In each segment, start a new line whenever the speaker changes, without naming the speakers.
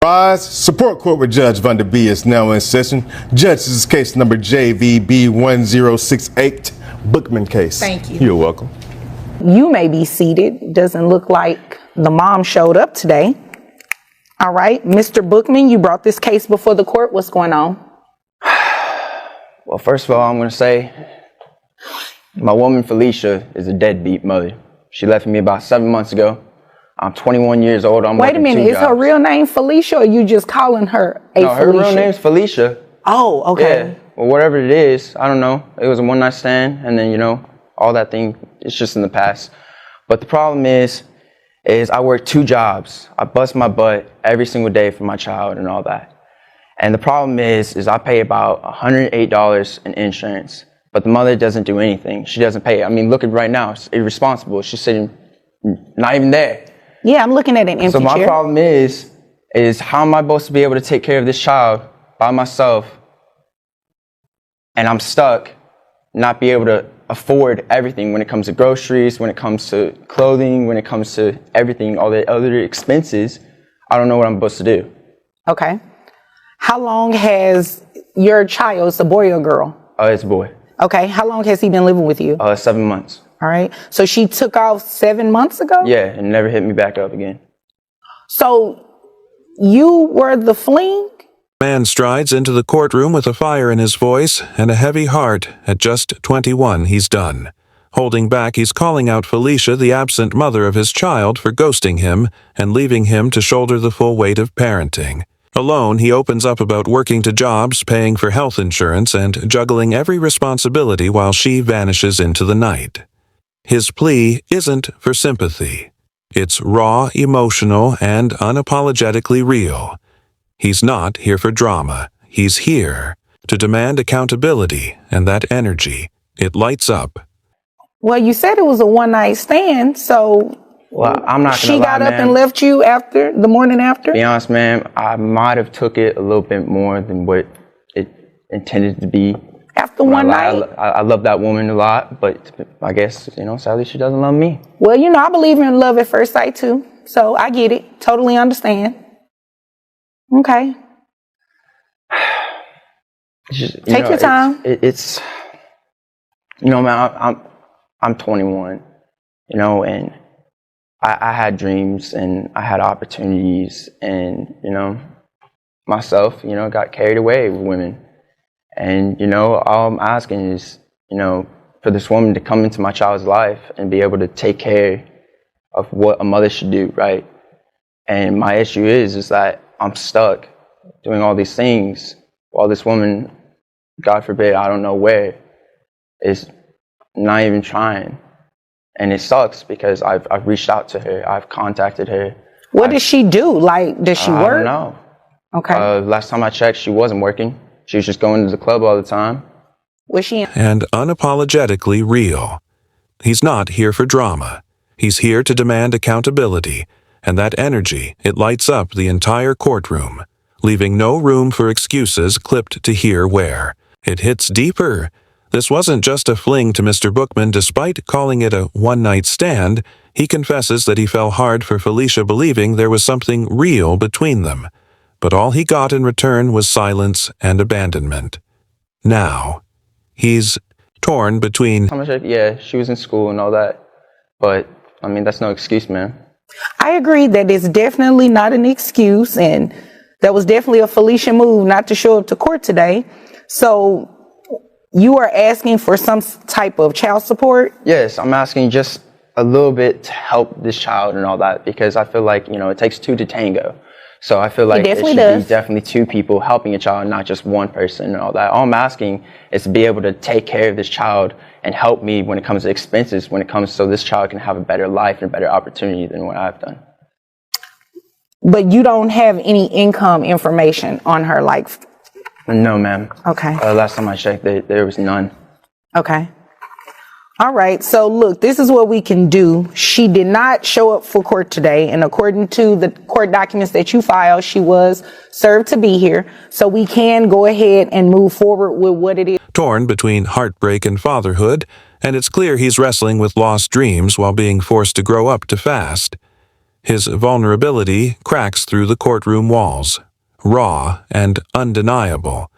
Rise. Support Court with Judge Van B is now in session. Judge, this is case number JVB1068, Bookman case.
Thank you.
You're welcome.
You may be seated. Doesn't look like the mom showed up today. All right, Mr. Bookman, you brought this case before the court. What's going on?
Well, first of all, I'm going to say my woman Felicia is a deadbeat mother. She left me about 7 months ago. I'm 21 years old.
Wait a minute. Is her real name Felicia, or you just calling her a Felicia?
No, her real name's Felicia.
Oh, okay.
Yeah. Well, whatever it is, I don't know. It was a one-night stand, and then, all that thing, it's just in the past. But the problem is I work 2 jobs. I bust my butt every single day for my child and all that. And the problem is I pay about $108 in insurance, but the mother doesn't do anything. She doesn't pay. I mean, look at right now. It's irresponsible. She's sitting not even there.
Yeah, I'm looking at an empty chair.
So my problem is how am I supposed to be able to take care of this child by myself, and I'm stuck, not be able to afford everything when it comes to groceries, when it comes to clothing, when it comes to everything, all the other expenses. I don't know what I'm supposed to do.
Okay. How long has your child, it's a boy or girl?
It's a boy.
Okay. How long has he been living with you?
7 months.
All right. So she took off 7 months ago?
Yeah, and never hit me back up again.
So you were the fling?
Man strides into the courtroom with a fire in his voice and a heavy heart. At just 21, he's done. Holding back, he's calling out Felicia, the absent mother of his child, for ghosting him and leaving him to shoulder the full weight of parenting. Alone, he opens up about working 2 jobs, paying for health insurance, and juggling every responsibility while she vanishes into the night. His plea isn't for sympathy. It's raw, emotional, and unapologetically real. He's not here for drama. He's here to demand accountability, and that energy, it lights up.
Well, you said it was a one-night stand, so
well, I'm not gonna
she
lie,
got up
man.
and left you after the morning after?
Be honest, man, I might have took it a little bit more than what it intended to be.
After one night?
I love that woman a lot, but I guess, sadly she doesn't love me.
Well, I believe in love at first sight too, so I get it. Totally understand. Okay. Take your time.
Man, I'm 21, and I had dreams and I had opportunities, and, myself, got carried away with women. And, all I'm asking is, for this woman to come into my child's life and be able to take care of what a mother should do, right? And my issue is that I'm stuck doing all these things while this woman, God forbid, I don't know where, is not even trying. And it sucks because I've reached out to her. I've contacted her.
What does she do? Like, does she work?
I don't know.
Okay.
Last time I checked, she wasn't working. She was just going to the club all the time.
Was she?
And unapologetically real. He's not here for drama. He's here to demand accountability, and that energy, it lights up the entire courtroom, leaving no room for excuses clipped to here where. It hits deeper. This wasn't just a fling to Mr. Bookman. Despite calling it a one-night stand, he confesses that he fell hard for Felicia, believing there was something real between them. But all he got in return was silence and abandonment. Now, he's torn between...
Yeah, she was in school and all that. But, that's no excuse, man.
I agree that it's definitely not an excuse, and that was definitely a Felicia move not to show up to court today. So, you are asking for some type of child support?
Yes, I'm asking just a little bit to help this child and all that, because I feel like, it takes 2 to tango. So I feel like it should be definitely 2 people helping a child, not just one person and all that. All I'm asking is to be able to take care of this child and help me when it comes to expenses, when it comes so this child can have a better life and a better opportunity than what I've done.
But you don't have any income information on her, like...
No, ma'am.
Okay.
Last time I checked, there was none.
Okay. All right. So look, this is what we can do. She did not show up for court today, and according to the court documents that you filed, she was served to be here. So we can go ahead and move forward with what it is.
Torn between heartbreak and fatherhood, and it's clear he's wrestling with lost dreams while being forced to grow up too fast. His vulnerability cracks through the courtroom walls, raw and undeniable.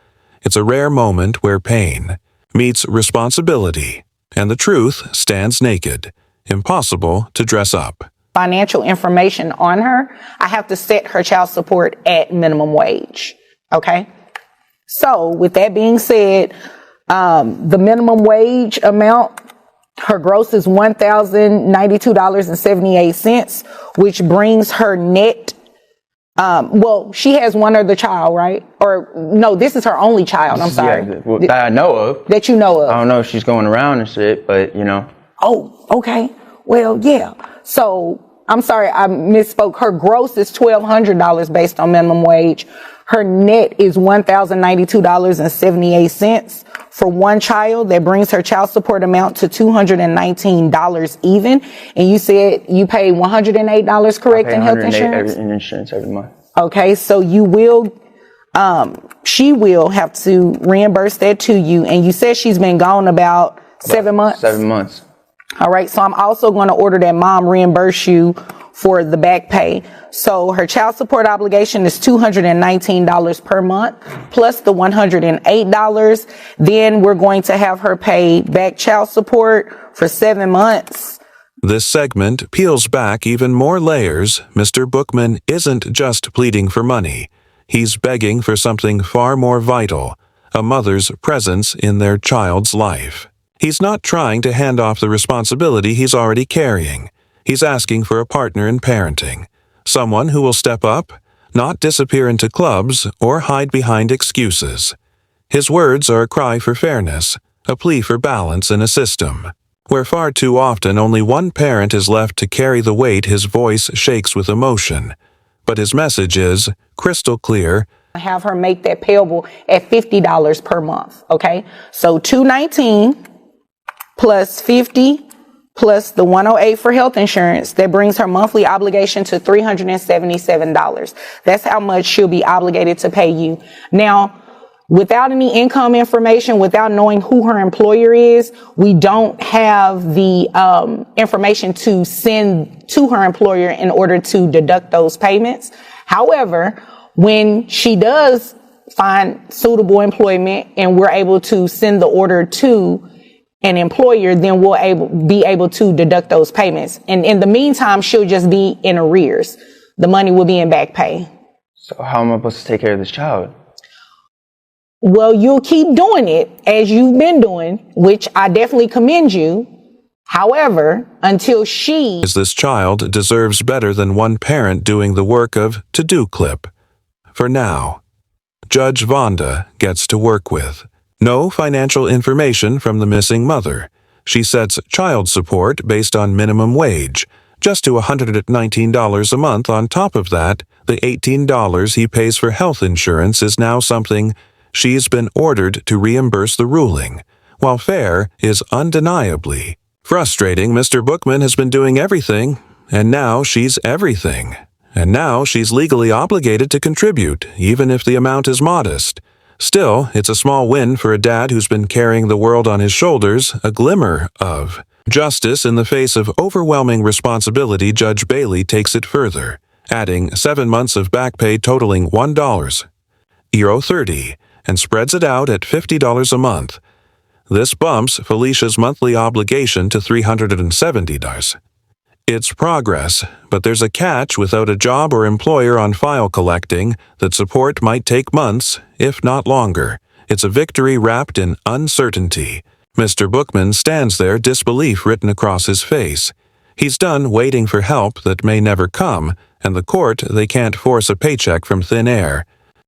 It's a rare moment where pain meets responsibility, and the truth stands naked, impossible to dress up.
Financial information on her, I have to set her child support at minimum wage. Okay? So with that being said, the minimum wage amount, her gross is $1,092.78, which brings her net. She has one other child, right? Or no, this is her only child. I'm sorry.
Yeah, that I know of.
That you know of.
I don't know if she's going around and shit, but you know.
Oh, okay. Well, yeah. So I'm sorry, I misspoke. Her gross is $1,200 based on minimum wage. Her net is $1,092.78 for one child. That brings her child support amount to $219 even. And you said you pay $108, correct, in health insurance?
In insurance every month.
Okay, so you will, she will have to reimburse that to you. And you said she's been gone about 7 months?
7 months.
All right, so I'm also going to order that mom reimburse you for the back pay. So her child support obligation is $219 per month plus the $108. Then we're going to have her pay back child support for 7 months.
This segment peels back even more layers. Mr. Bookman isn't just pleading for money. He's begging for something far more vital, a mother's presence in their child's life. He's not trying to hand off the responsibility he's already carrying. He's asking for a partner in parenting, someone who will step up, not disappear into clubs or hide behind excuses. His words are a cry for fairness, a plea for balance in a system where far too often only one parent is left to carry the weight. His voice shakes with emotion, but his message is crystal clear.
Have her make that payable at $50 per month, okay? So $219 plus $50 plus the $108 for health insurance, that brings her monthly obligation to $377. That's how much she'll be obligated to pay you. Now, without any income information, without knowing who her employer is, we don't have the information to send to her employer in order to deduct those payments. However, when she does find suitable employment and we're able to send the order to an employer, then we'll be able to deduct those payments. And in the meantime, she'll just be in arrears. The money will be in back pay.
So how am I supposed to take care of this child?
Well, you'll keep doing it as you've been doing, which I definitely commend you. However, until
this child deserves better than one parent doing the work of to-do clip. For now, Judge Vonda gets to work with no financial information from the missing mother. She sets child support based on minimum wage, just to $119 a month. On top of that, the $18 he pays for health insurance is now something she's been ordered to reimburse the ruling. While fair is undeniably frustrating, Mr. Bookman has been doing everything, and now she's everything. And now she's legally obligated to contribute, even if the amount is modest. Still, it's a small win for a dad who's been carrying the world on his shoulders, a glimmer of justice in the face of overwhelming responsibility. Judge Bailey takes it further, adding 7 months of back pay totaling €1.30 and spreads it out at $50 a month. This bumps Felicia's monthly obligation to $370. It's progress, but there's a catch. Without a job or employer on file collecting, that support might take months, if not longer. It's a victory wrapped in uncertainty. Mr. Bookman stands there, disbelief written across his face. He's done waiting for help that may never come, and the court, they can't force a paycheck from thin air.